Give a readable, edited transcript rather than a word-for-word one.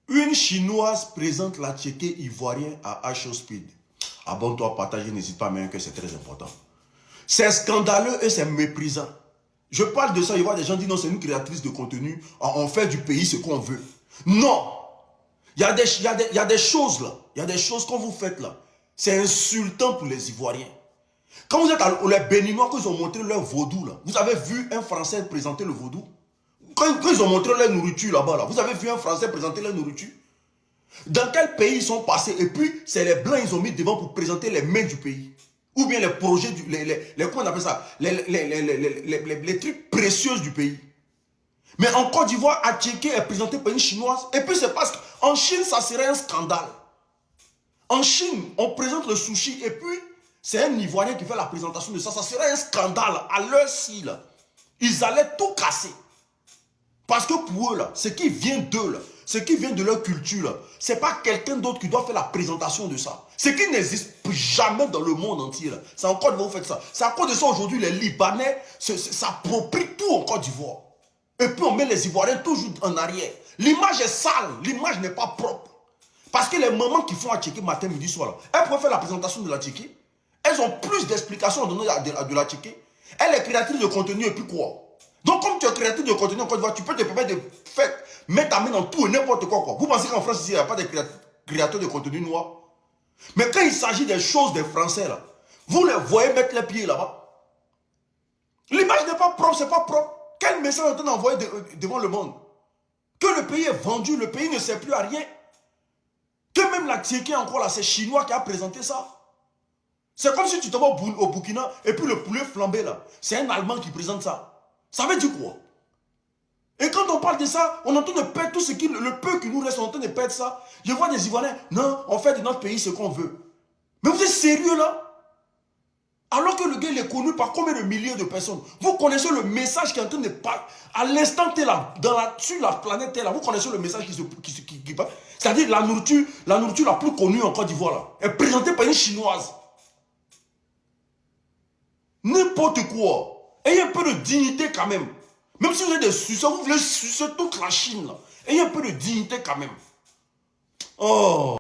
Une Chinoise présente la Tchéquée ivoirien à HO Speed. Abonne-toi, partager, n'hésite pas, mais que c'est très important. C'est scandaleux et c'est méprisant. Je parle de ça, il y a des gens qui disent non, c'est une créatrice de contenu, on fait du pays ce qu'on veut. Non! Il y a des choses là, il y a des choses que vous faites là. C'est insultant pour les Ivoiriens. Quand vous êtes les Béninois, quand ils ont montré leur vaudou là, vous avez vu un Français présenter le vaudou? Quand ils ont montré leur nourriture là-bas, là, vous avez vu un Français présenter leur nourriture? Dans quel pays ils sont passés? Et puis, c'est les Blancs, ils ont mis devant pour présenter les mains du pays. Ou bien les projets, comment on appelle ça? Les trucs précieux du pays. Mais en Côte d'Ivoire, Attiéké est présenté par une Chinoise. Et puis c'est parce qu'en Chine, ça serait un scandale. En Chine, on présente le sushi et puis c'est un Ivoirien qui fait la présentation de ça. Ça serait un scandale. À leur style, ils allaient tout casser. Parce que pour eux, là, ce qui vient d'eux, là, ce qui vient de leur culture, ce n'est pas quelqu'un d'autre qui doit faire la présentation de ça. Ce qui n'existe jamais dans le monde entier. C'est en Côte d'Ivoire vous faites ça. C'est à cause de ça aujourd'hui, les Libanais s'approprient tout en Côte d'Ivoire. Et puis on met les Ivoiriens toujours en arrière. L'image est sale, l'image n'est pas propre. Parce que les mamans qui font Attiéké matin, midi, soir, là, elles pourraient faire la présentation de l'Attiéké. Elles ont plus d'explications à donner de l'Attiéké. Elle est créatrice de contenu et puis quoi? Donc comme tu es créatrice de contenu en Côte d'Ivoire, tu peux te permettre de mettre ta main dans tout et n'importe quoi, quoi. Vous pensez qu'en France, ici, il n'y a pas de créateurs de contenu noir? Mais quand il s'agit des choses des Français, là, vous les voyez mettre les pieds là-bas. L'image n'est pas propre, c'est pas propre. Quel message est en train d'envoyer devant le monde? Que le pays est vendu, le pays ne sert plus à rien. Que même la Tchéquée encore là, c'est Chinois qui a présenté ça. C'est comme si tu te vas au Burkina et puis le poulet flambé là, c'est un Allemand qui présente ça. Ça veut dire quoi? Et quand on parle de ça, on entend de perdre tout ce qui, le peu qui nous reste, on entend de perdre ça. Je vois des Ivoiriens, non, on fait de notre pays ce qu'on veut. Mais vous êtes sérieux là? Alors que le gars il est connu par combien de milliers de personnes? Vous connaissez le message qui est en train de parler. À l'instant T là, sur la planète Terre là, vous connaissez le message qui passe. C'est-à-dire la nourriture la plus connue en Côte d'Ivoire là, est présentée par une Chinoise. N'importe quoi. Ayez un peu de dignité quand même. Même si vous êtes des suceurs, vous voulez sucer toute la Chine là. Ayez un peu de dignité quand même. Oh.